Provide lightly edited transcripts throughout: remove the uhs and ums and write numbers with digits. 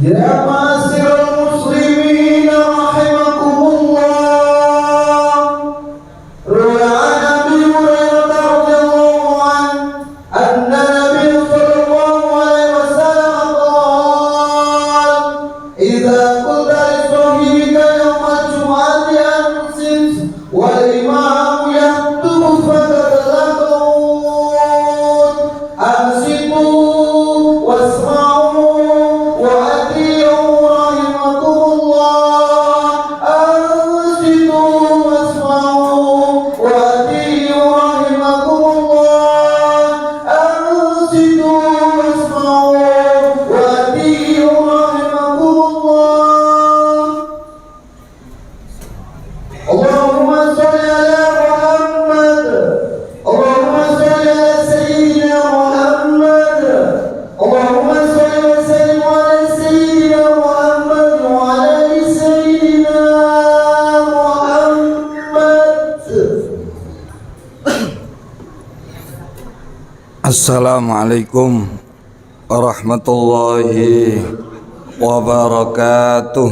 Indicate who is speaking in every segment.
Speaker 1: يا معاشر المسلمين رحمكم الله، روي عن أبي هريرة رضي الله عنه أن النبي صلى الله عليه وسلم قال: إذا قلت لصاحبك يوم الجمعة أنصت والإمام يخطب فلا تقل أنصتوا واسمعوا وأطيعوا رحمكم الله. أنصتوا واسمعوا وأطيعوا رحمكم الله. أنصتوا واسمعوا وأطيعوا رحمكم الله. اللهم صل على محمد، اللهم صل على سيدنا محمد، اللهم صل وسلم على سيدنا محمد وعلى آل سيدنا محمد.
Speaker 2: Assalamualaikum warahmatullahi wabarakatuh.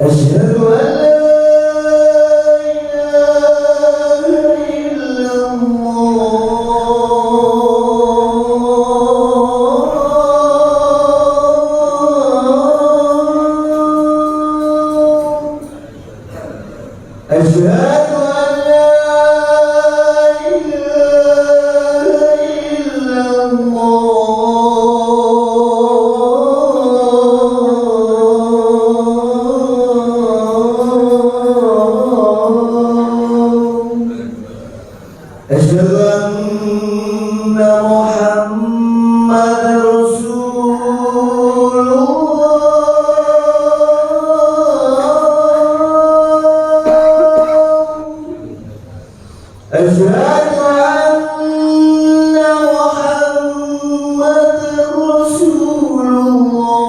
Speaker 1: أشهد أن لا إله إلا الله. أشهد أن لا إله إلا الله. أشهد أن محمد رسول الله. أشهد أن محمد رسول الله.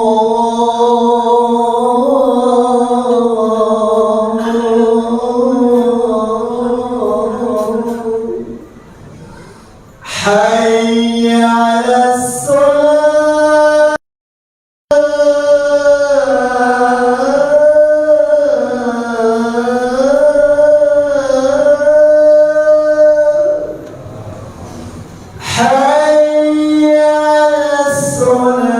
Speaker 1: حي على الصلاة. حي على الصلاة.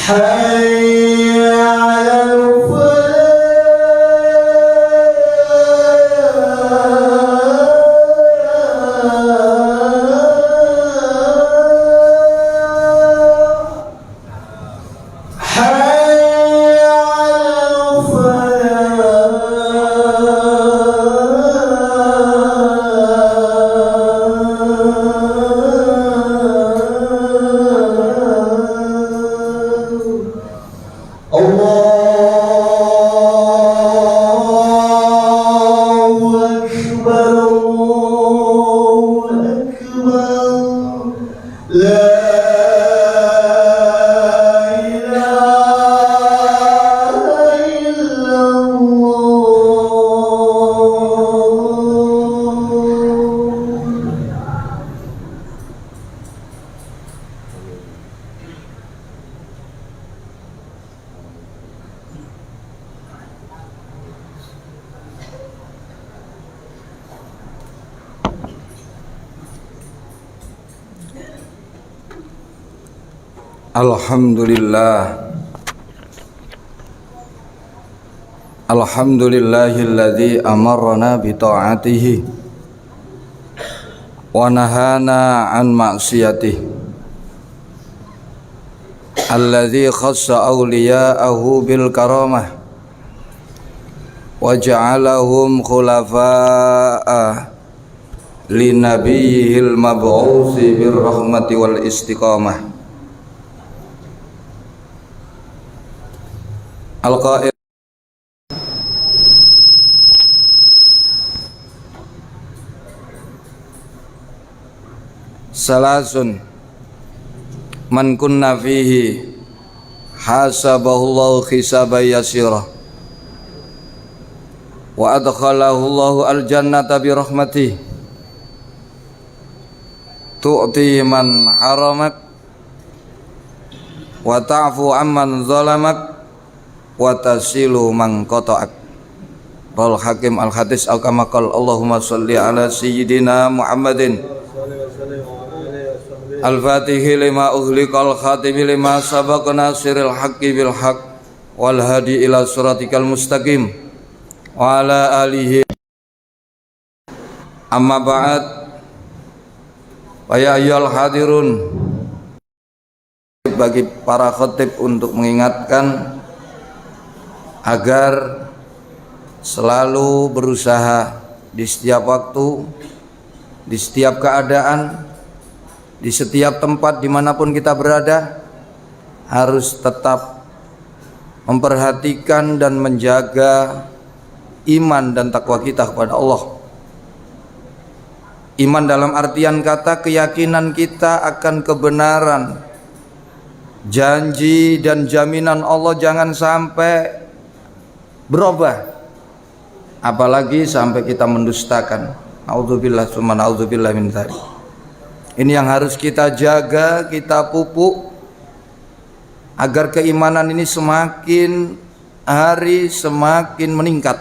Speaker 1: حي على الفلاح. حي على الفلاح. الله أكبر، الله أكبر. لا إله إلا الله.
Speaker 2: Alhamdulillah. Alhamdulillahilladzi amarna bi ta'atihi wa nahana an ma'siyatihi. alladzi khassa awliya'ahu bil karamah wa ja'alahum khulafa'a li nabiyyihil mab'utsi bir rahmati wal istiqamah. Al-qail salasun man kunna fihi hasabahullahu hisaban yasira wa adkhalahullahu al-jannata bi rahmatih tu'ti man haramak wa ta'fu amman zalamak wa tasilu man qata'ak. Rawal Hakim al-Hadis al-kamakal. Allahumma salli ala sayyidina Muhammadin al-fatihi lima ughliqal khatimi lima sabaq nasiril haqqi bil haqq wal hadi ila siratikal mustaqim wa ala alihi. Amma ba'd, wa ya ayyuhal hadirun, bagi para khatib untuk mengingatkan agar selalu berusaha di setiap waktu, di setiap keadaan, di setiap tempat dimanapun kita berada, harus tetap memperhatikan dan menjaga iman dan takwa kita kepada Allah. Iman dalam artian kata keyakinan kita akan kebenaran janji dan jaminan Allah jangan sampai berubah, apalagi sampai kita mendustakan. Nauzubillah tsumma nauzubillah min dzalik. Ini yang harus kita jaga, kita pupuk agar keimanan ini semakin hari semakin meningkat.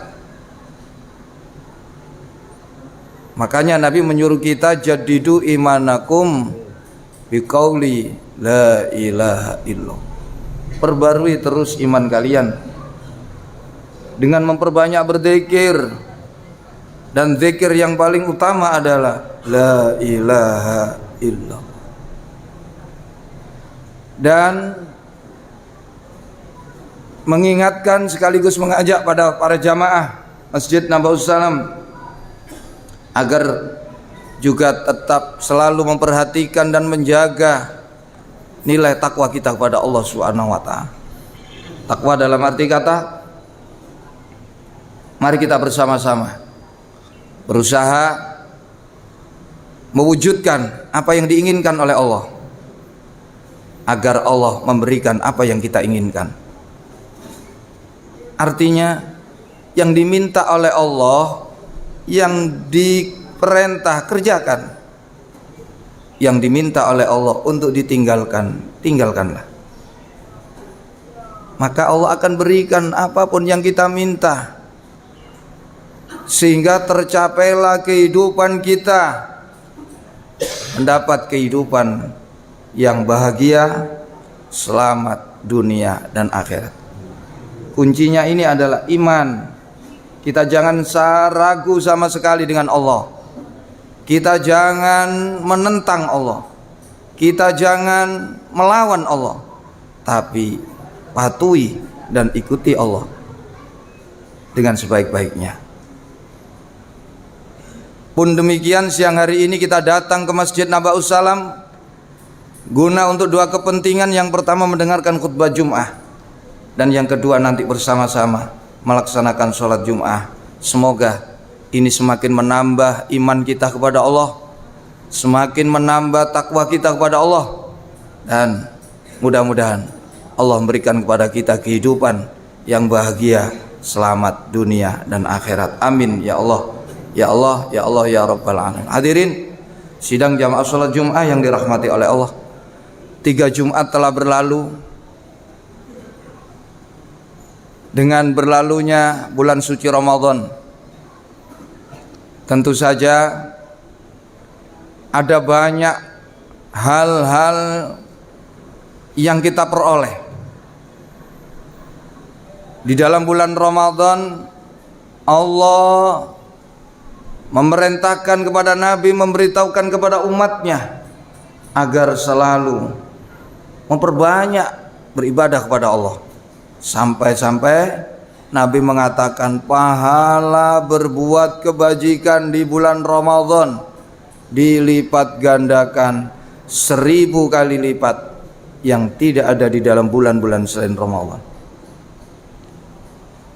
Speaker 2: Makanya Nabi menyuruh kita jadidu imanakum biqauli la ilaha illallah. Perbarui terus iman kalian dengan memperbanyak berzikir, dan zikir yang paling utama adalah la ilaha illallah. Dan mengingatkan sekaligus mengajak pada para jamaah Masjid Nabawus Salam agar juga tetap selalu memperhatikan dan menjaga nilai takwa kita kepada Allah Subhanahu wa taala. Takwa dalam arti kata, mari kita bersama-sama berusaha mewujudkan apa yang diinginkan oleh Allah, agar Allah memberikan apa yang kita inginkan. Artinya yang diminta oleh Allah, yang diperintah kerjakan, yang diminta oleh Allah untuk ditinggalkan, tinggalkanlah. Maka Allah akan berikan apapun yang kita minta, sehingga tercapailah kehidupan kita, mendapat kehidupan yang bahagia, selamat dunia dan akhirat. Kuncinya ini adalah iman. Kita jangan ragu sama sekali dengan Allah. Kita jangan menentang Allah. Kita jangan melawan Allah, tapi patuhi dan ikuti Allah dengan sebaik-baiknya. Pun demikian, siang hari ini kita datang ke Masjid Nabawus Salam guna untuk dua kepentingan. Yang pertama mendengarkan khutbah Jum'ah, dan yang kedua nanti bersama-sama melaksanakan sholat Jum'ah. Semoga ini semakin menambah iman kita kepada Allah, semakin menambah takwa kita kepada Allah, dan mudah-mudahan Allah memberikan kepada kita kehidupan yang bahagia, selamat dunia dan akhirat. Amin ya Allah. Ya Allah, ya Allah, ya Rabbal Alamin. Hadirin sidang jamaah sholat Jum'ah yang dirahmati oleh Allah, 3 Jumat telah berlalu. Dengan berlalunya bulan suci Ramadan, tentu saja ada banyak hal-hal yang kita peroleh. Di dalam bulan Ramadan, Allah memerintahkan kepada Nabi, memberitahukan kepada umatnya agar selalu memperbanyak beribadah kepada Allah. Sampai-sampai Nabi mengatakan pahala berbuat kebajikan di bulan Ramadan dilipat gandakan 1000 kali lipat yang tidak ada di dalam bulan-bulan selain Ramadan.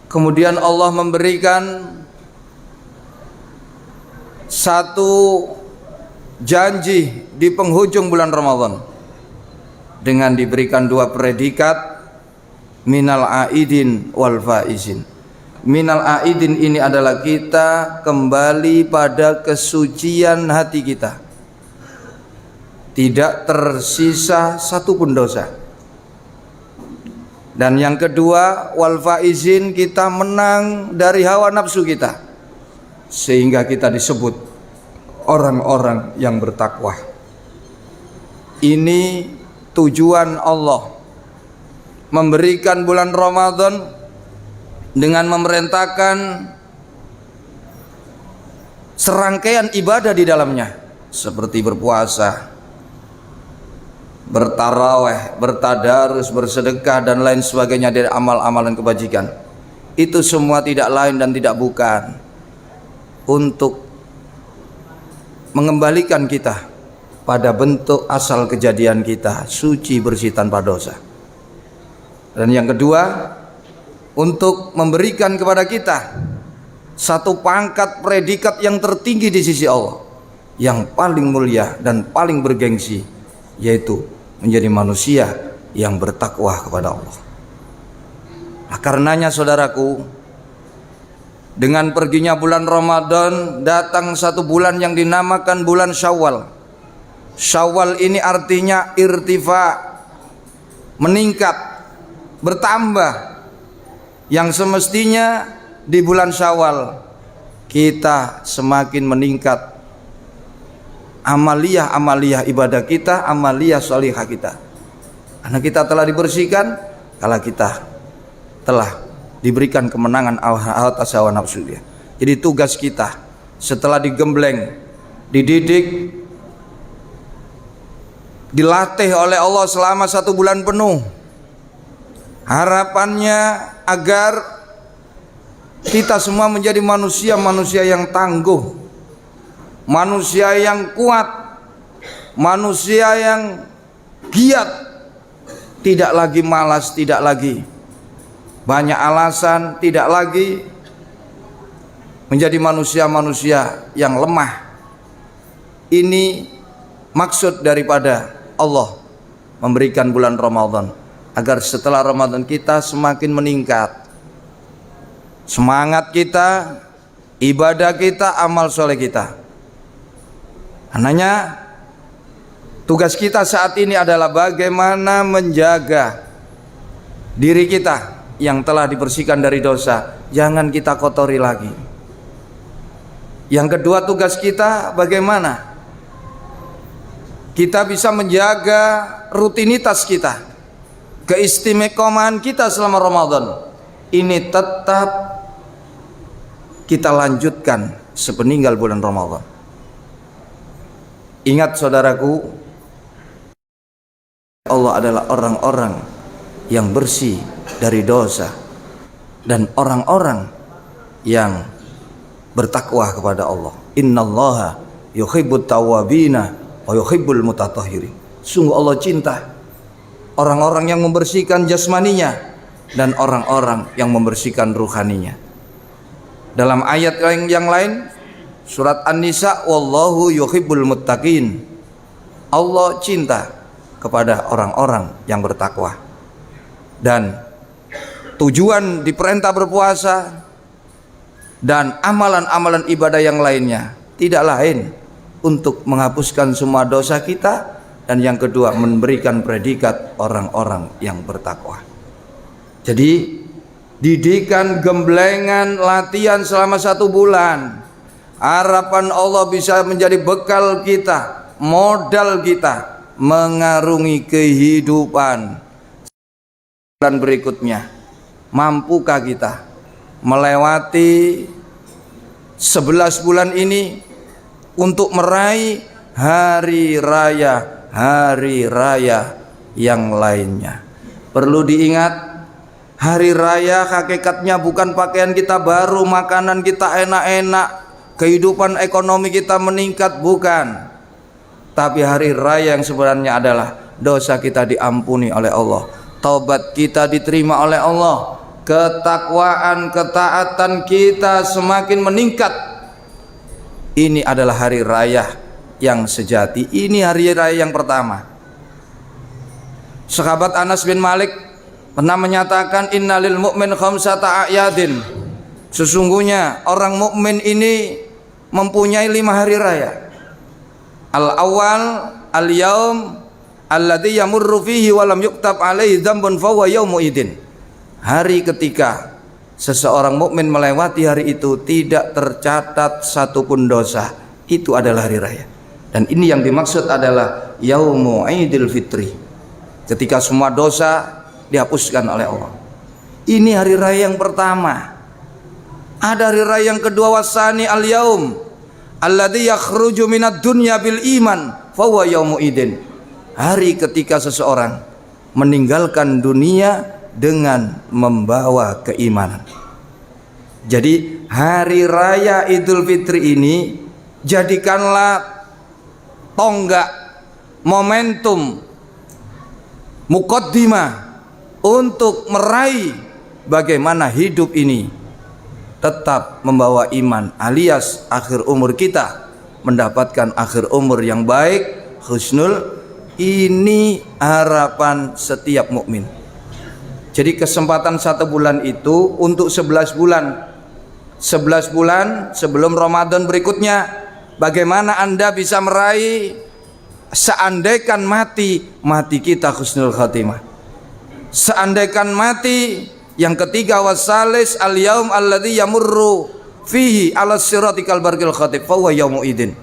Speaker 2: Kemudian Allah memberikan satu janji di penghujung bulan Ramadan dengan diberikan 2 predikat, minal aidin wal faizin. Minal aidin ini adalah kita kembali pada kesucian hati kita, tidak tersisa satupun dosa. Dan yang kedua, wal faizin, kita menang dari hawa nafsu kita, sehingga kita disebut orang-orang yang bertakwa. Ini tujuan Allah memberikan bulan Ramadan dengan memerintahkan serangkaian ibadah di dalamnya, seperti berpuasa, bertaraweh, bertadarus, bersedekah, dan lain sebagainya dari amal-amalan kebajikan. Itu semua tidak lain dan tidak bukan untuk mengembalikan kita pada bentuk asal kejadian kita, suci bersih tanpa dosa. Dan yang kedua, untuk memberikan kepada kita satu pangkat predikat yang tertinggi di sisi Allah, yang paling mulia dan paling bergengsi, yaitu menjadi manusia yang bertakwa kepada Allah. Nah, karenanya saudaraku, dengan perginya bulan Ramadan, datang satu bulan yang dinamakan bulan Syawal. Syawal ini artinya irtifa, meningkat, bertambah. Yang semestinya di bulan Syawal kita semakin meningkat amaliyah ibadah kita, amaliyah sholihah kita, karena kita telah dibersihkan, kalau kita telah diberikan kemenangan atas hawa nafsu dia. Jadi tugas kita setelah digembleng, dididik, dilatih oleh Allah selama 1 bulan penuh, harapannya agar kita semua menjadi manusia-manusia yang tangguh, manusia yang kuat, manusia yang giat, tidak lagi malas, tidak lagi banyak alasan, tidak lagi menjadi manusia-manusia yang lemah. Ini maksud daripada Allah memberikan bulan Ramadan, agar setelah Ramadan kita semakin meningkat semangat kita, ibadah kita, amal soleh kita. Karenanya tugas kita saat ini adalah bagaimana menjaga diri kita yang telah dibersihkan dari dosa, jangan kita kotori lagi. Yang kedua, tugas kita bagaimana kita bisa menjaga rutinitas kita, keistimekomahan kita selama Ramadan ini tetap kita lanjutkan sepeninggal bulan Ramadan. Ingat saudaraku, Allah adalah orang-orang yang bersih dari dosa dan orang-orang yang bertakwa kepada Allah. Innallaha yuhibbut tawwabina wa yuhibbul mutatahhirin. Sungguh Allah cinta orang-orang yang membersihkan jasmaninya dan orang-orang yang membersihkan ruhaninya. Dalam ayat yang lain, surat An-Nisa, wallahu yuhibbul muttaqin. Allah cinta kepada orang-orang yang bertakwa. Dan tujuan diperintah berpuasa dan amalan-amalan ibadah yang lainnya tidak lain untuk menghapuskan semua dosa kita, dan yang kedua memberikan predikat orang-orang yang bertakwa. Jadi didikan, gemblengan, latihan selama 1 bulan, harapan Allah bisa menjadi bekal kita, modal kita mengarungi kehidupan bulan berikutnya. Mampukah kita melewati 11 bulan ini untuk meraih hari raya yang lainnya? Perlu diingat, hari raya hakikatnya bukan pakaian kita baru, makanan kita enak-enak, kehidupan ekonomi kita meningkat, bukan. Tapi hari raya yang sebenarnya adalah dosa kita diampuni oleh Allah, taubat kita diterima oleh Allah, ketakwaan, ketaatan kita semakin meningkat. Ini adalah hari raya yang sejati. Ini hari raya yang pertama. Sahabat Anas bin Malik pernah menyatakan, innalil mu'min khamsata a'yadin. Sesungguhnya orang mukmin ini mempunyai 5 hari raya. Al-awwal al-yaum alladzi yamurru fihi wa lam yuktab alaihi dzambun fa huwa yaumu idin. Hari ketika seseorang mukmin melewati hari itu tidak tercatat satupun dosa, itu adalah hari raya. Dan ini yang dimaksud adalah yaumu idil fitri, ketika semua dosa dihapuskan oleh Allah. Ini hari raya yang pertama. Ada hari raya yang kedua, wasani al-yaum alladzi yakhruju minad dunya bil iman fa huwa yaumu idin. Hari ketika seseorang meninggalkan dunia dengan membawa keimanan. Jadi hari raya Idul Fitri ini jadikanlah tonggak, momentum, muqaddimah untuk meraih bagaimana hidup ini tetap membawa iman, alias akhir umur kita mendapatkan akhir umur yang baik, husnul. Ini harapan setiap mukmin. Jadi kesempatan 1 bulan itu untuk 11 bulan 11 bulan sebelum Ramadan berikutnya, bagaimana Anda bisa meraih seandaikan mati kita husnul khatimah. Seandaikan mati, yang ketiga wasalis al-yaum alladzi yamurru fihi ala siratikal barqil khatib fa huwa yaumu idin.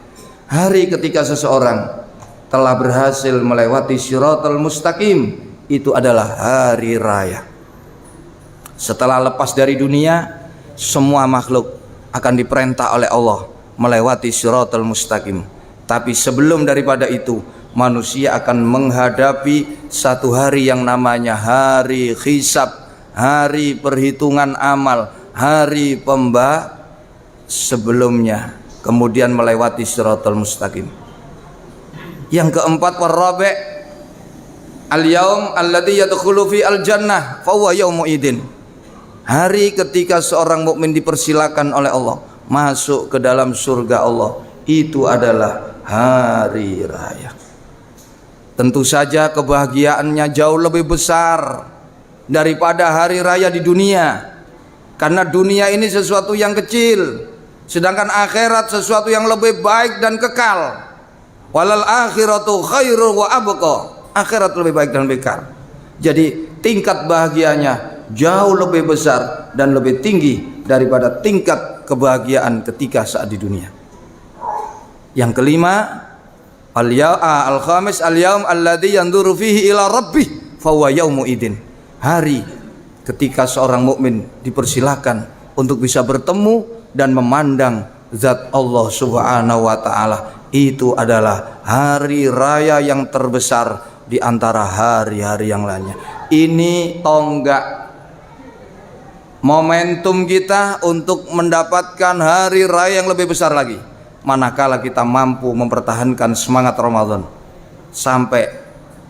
Speaker 2: Hari ketika seseorang telah berhasil melewati siratal mustaqim, itu adalah hari raya. Setelah lepas dari dunia, semua makhluk akan diperintah oleh Allah melewati siratal mustaqim. Tapi sebelum daripada itu, manusia akan menghadapi satu hari yang namanya hari hisab, hari perhitungan amal, hari sebelumnya, kemudian melewati siratal mustaqim. Yang keempat, warabi' al-yaum alladzi yadkhulu fi al-jannah fa huwa yaumu idin. Hari ketika seorang mukmin dipersilakan oleh Allah masuk ke dalam surga Allah, itu adalah hari raya. Tentu saja kebahagiaannya jauh lebih besar daripada hari raya di dunia, karena dunia ini sesuatu yang kecil, sedangkan akhirat sesuatu yang lebih baik dan kekal. Walal akhiratu khairu wa abqa. Akhirat lebih baik dan kekal. Jadi tingkat bahagianya jauh lebih besar dan lebih tinggi daripada tingkat kebahagiaan ketika saat di dunia. Yang kelima, al-khamis al-yaum alladzi yanzuru fihi ila rabbih fa huwa yaumu idin. Hari ketika seorang mukmin dipersilakan untuk bisa bertemu dan memandang zat Allah Subhanahu wa taala, itu adalah hari raya yang terbesar di antara hari-hari yang lainnya. Ini tonggak momentum kita untuk mendapatkan hari raya yang lebih besar lagi, manakala kita mampu mempertahankan semangat Ramadan sampai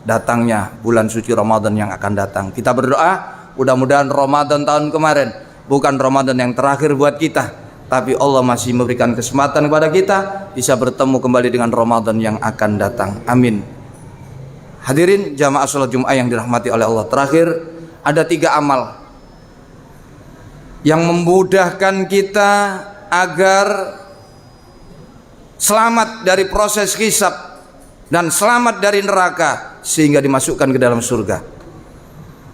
Speaker 2: datangnya bulan suci Ramadan yang akan datang. Kita berdoa mudah-mudahan Ramadan tahun kemarin bukan Ramadan yang terakhir buat kita, tapi Allah masih memberikan kesempatan kepada kita bisa bertemu kembali dengan Ramadan yang akan datang. Amin. Hadirin jamaah salat Jumat yang dirahmati oleh Allah. Terakhir, ada 3 amal yang memudahkan kita agar selamat dari proses hisab dan selamat dari neraka sehingga dimasukkan ke dalam surga.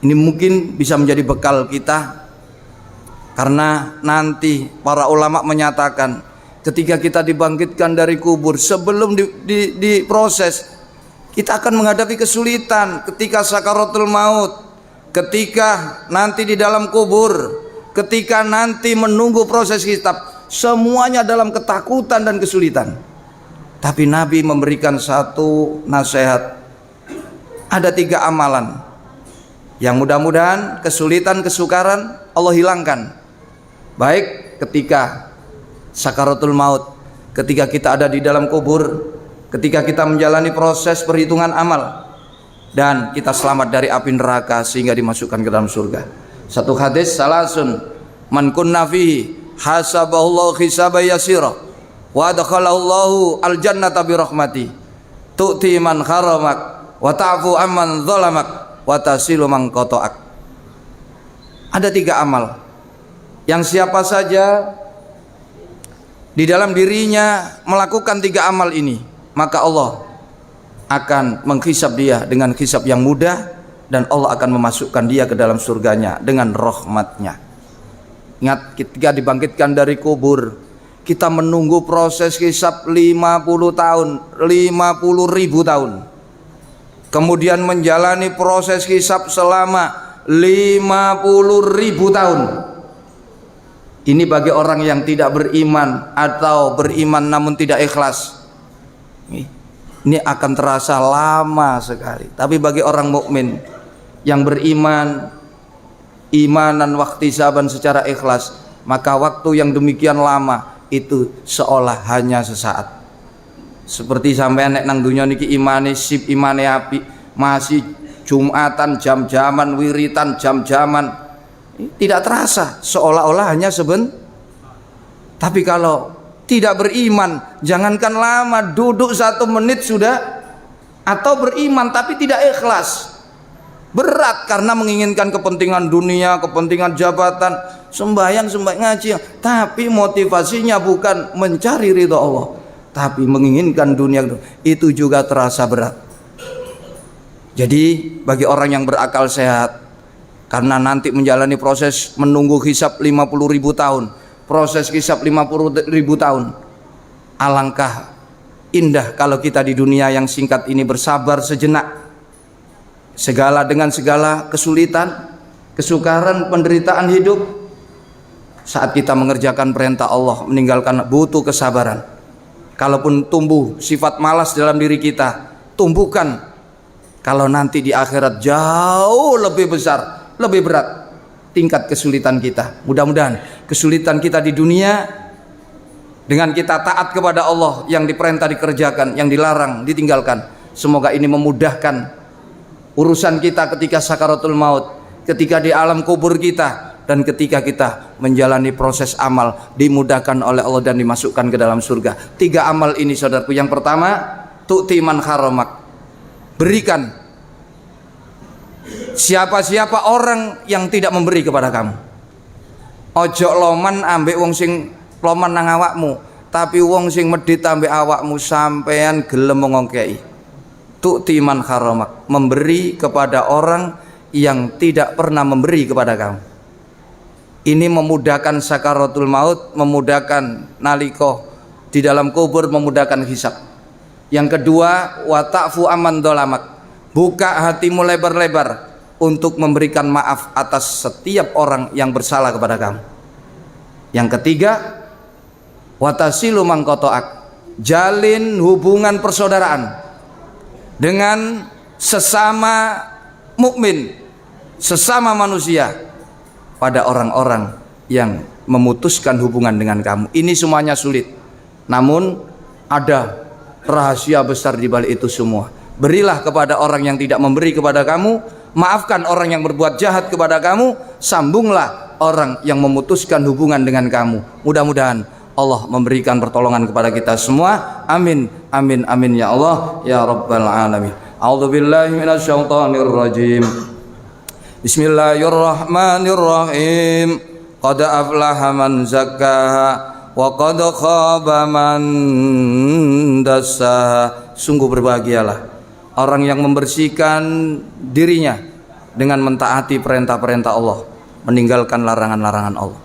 Speaker 2: Ini mungkin bisa menjadi bekal kita, karena nanti para ulama menyatakan ketika kita dibangkitkan dari kubur, sebelum diproses, kita akan menghadapi kesulitan ketika sakaratul maut, ketika nanti di dalam kubur, ketika nanti menunggu proses hisab, semuanya dalam ketakutan dan kesulitan. Tapi Nabi memberikan satu nasihat. Ada 3 amalan Yang mudah-mudahan kesulitan, kesukaran Allah hilangkan. Baik ketika sakaratul maut, ketika kita ada di dalam kubur, ketika kita menjalani proses perhitungan amal, dan kita selamat dari api neraka sehingga dimasukkan ke dalam surga. Satu hadis, salasun man kunna fihi hasabahullahu hisaba yasira wa adkhalahullahu aljannata birahmati tu'ti man kharamak wa ta'fu amman zalamak wa tasilu man qata'ak. Ada 3 amal yang siapa saja di dalam dirinya melakukan 3 amal ini, maka Allah akan menghisab dia dengan hisab yang mudah, dan Allah akan memasukkan dia ke dalam surganya dengan rahmatnya. Ingat, ketika dibangkitkan dari kubur, kita menunggu proses hisab 50 tahun, 50.000 tahun. Kemudian menjalani proses hisab selama 50.000 tahun. Ini bagi orang yang tidak beriman atau beriman namun tidak ikhlas. Ini akan terasa lama sekali. Tapi bagi orang mukmin yang beriman, imanan wahtisaban secara ikhlas, maka waktu yang demikian lama itu seolah hanya sesaat. Seperti sampai nek nang dunya niki imane sip, imane api, masih Jumatan, jam-jaman, wiritan, jam-jaman, tidak terasa, seolah-olah hanya Tapi kalau tidak beriman, jangankan lama, duduk 1 menit sudah, atau beriman tapi tidak ikhlas, berat karena menginginkan kepentingan dunia, kepentingan jabatan, sembahyang ngaji, tapi motivasinya bukan mencari ridha Allah, tapi menginginkan dunia, itu juga terasa berat. Jadi bagi orang yang berakal sehat, karena nanti menjalani proses menunggu hisab 50.000 tahun, proses hisab 50.000 tahun, alangkah indah kalau kita di dunia yang singkat ini bersabar sejenak, dengan segala kesulitan, kesukaran, penderitaan hidup. Saat kita mengerjakan perintah Allah, meninggalkan, butuh kesabaran. Kalaupun tumbuh sifat malas dalam diri kita, tumbuhkan. Kalau nanti di akhirat jauh lebih besar, lebih berat tingkat kesulitan kita. Mudah-mudahan kesulitan kita di dunia, dengan kita taat kepada Allah, yang diperintah dikerjakan, yang dilarang ditinggalkan, semoga ini memudahkan urusan kita ketika sakaratul maut, ketika di alam kubur kita, dan ketika kita menjalani proses amal, dimudahkan oleh Allah dan dimasukkan ke dalam surga. 3 amal ini saudaraku. Yang pertama, tu'ti man kharamak, berikan siapa-siapa orang yang tidak memberi kepada kamu. Ojo loman ambek wong sing loman nang awakmu, tapi wong sing medhit ambek awakmu sampean gelem ngongkei. Tu'ti man kharamak, memberi kepada orang yang tidak pernah memberi kepada kamu. Ini memudahkan sakaratul maut, memudahkan nalika di dalam kubur, memudahkan hisab. Yang kedua, wa ta'fu amman dolamak, buka hatimu lebar-lebar untuk memberikan maaf atas setiap orang yang bersalah kepada kamu. Yang ketiga, watasilu man qata'ak, jalin hubungan persaudaraan dengan sesama mukmin, sesama manusia, pada orang-orang yang memutuskan hubungan dengan kamu. Ini semuanya sulit, namun ada rahasia besar di balik itu semua. Berilah kepada orang yang tidak memberi kepada kamu, maafkan orang yang berbuat jahat kepada kamu, sambunglah orang yang memutuskan hubungan dengan kamu. Mudah-mudahan Allah memberikan pertolongan kepada kita semua. Amin, amin, amin ya Allah ya Rabbal Alamin. A'udzubillahi minasyaitonir rajim. Bismillahirrahmanirrahim. Qad aflaha man zakkaha wa qad khaba man dassaha. Sungguh berbahagialah orang yang membersihkan dirinya dengan mentaati perintah-perintah Allah, meninggalkan larangan-larangan Allah.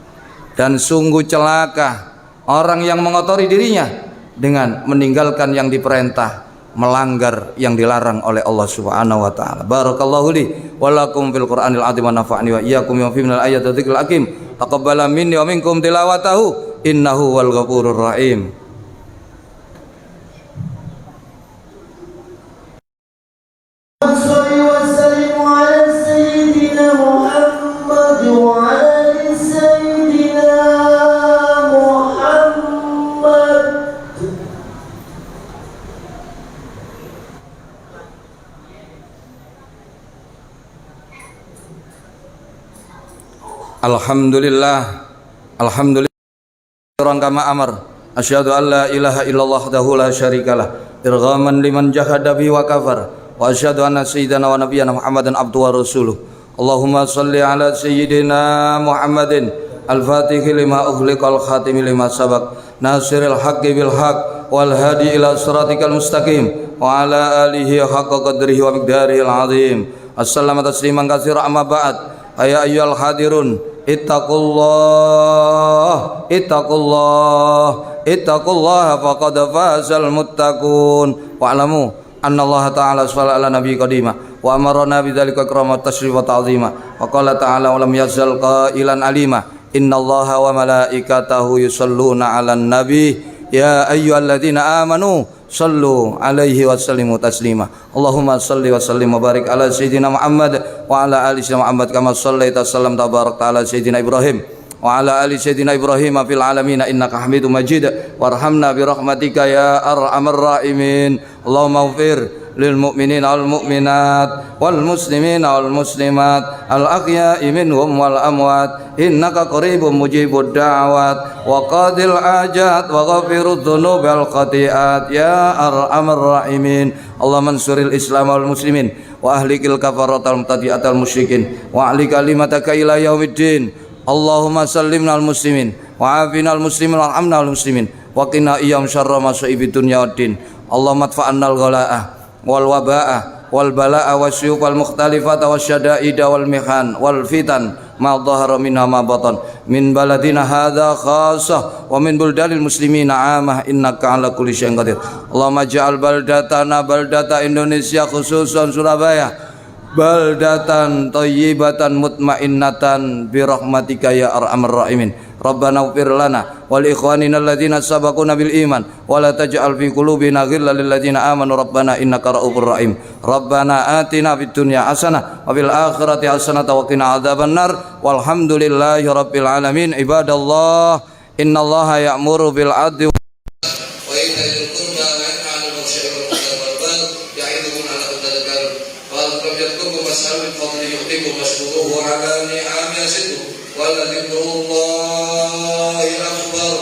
Speaker 2: Dan sungguh celaka orang yang mengotori dirinya dengan meninggalkan yang diperintah, melanggar yang dilarang oleh Allah Subhanahu wa taala. Barakallahu li wa lakum fil Qur'anil azim wa nafa'ani wa iyyakum bima fihi minal ayati wa dzikril hakim. Taqabbala minni wa minkum tilawatahu innahu wal ghafurur rahim.
Speaker 1: صل وسلم على سيدنا
Speaker 2: Alhamdulillah. Alhamdulillah kama amar. Asyhadu an la ilaha illallah wahdahu la syarikalah. Irghaman liman jahada bihi wa kafar. Wa asyhadu anna sayyidana wa nabiyyana Muhammadan abduhu wa rasuluh. Allahumma salli ala sayyidina Muhammadin al-fatihi lima ughliqal khatimi lima sabaq nasiril haqqi bil haqq wal hadi ila siratikal mustaqim wa ala alihi haqqa qadrihi wa miqdarihil azim. Assalamu tasliman katsiran amma ba'd. Ya ayyuhal hadirun ittaqullah faqad fazal muttaqun wa'lamu annallaha ta'ala salla ala nabi qadima wa amarna bidzalika ikramat tashrif wa ta'zima wa qala ta'ala wa lam yazal qailan alima innallaha wa malaikatahu yusalluna 'alan nabi ya ayyuhalladzina amanu sallu alaihi wa sallimu taslima. Allahumma salli wa sallim wa barik ala sayyidina Muhammad wa ala ali sayyidina Muhammad kama sallaita sallam tabarak ala sayyidina Ibrahim wa ala ali sayyidina Ibrahim fil alamin innaka Hamidum Majid. Warhamna bi rahmatika ya arhamar rahimin. Allahumma ighfir lil mu'minina wal mu'minat wal muslimina wal muslimat al ahya'i minhum wal amwat innaka qaribun mujibud da'wat wa qadil ajat wa ghafirudz dzunub wal khati'at ya arhamar rahimin. Allahumma ansuril islam wal muslimin wa ahlikil kafaratal mubtadi'atal musyrikin wa ahli kalimataka ila yaumiddin. Allahumma sallimna al muslimin wa afina al muslimin wa arhamna al muslimin wa qina iyam syarra masaibid dunya waddin. Allahumma adfa'anna al ghala'ah wal waba'ah wal bala'ah wasyuf wal mukhtalifata wasyada'ida wal mihan wal fitan ma dhahara minha ma batan min baladina hadza khassah wa min buldanil muslimina amah innaka ala kulli syai'in qadir. Allahumma ja'al baldatana baldata Indonesia khususan Surabaya baldatan thayyibatan mutmainnatan bi rahmatika ya arhamar rahimin. Rabbana ighfir lana wal ikhwanina alladzina sabaquna bil iman wa la taj'al fi qulubina ghillan lil ladzina amanu rabbana innaka ra'ufur rahim. Rabbana atina fid dunya hasanah wa fil akhirati hasanah wa qina adzabannar. Walhamdulillahi rabbil alamin. Ibadallah innallaha ya'muru bil 'adli wa itaa'il qurba wa yanha 'anil fahsya'i wal munkari wal baghi ya'idukum la'allakum tadhakkarun. Fadhkuru yadhkurkum was'alu min fadlihi yu'tikum washkuruhu 'ala ni'amihi yazidkum wa la dzikrullahi akbar.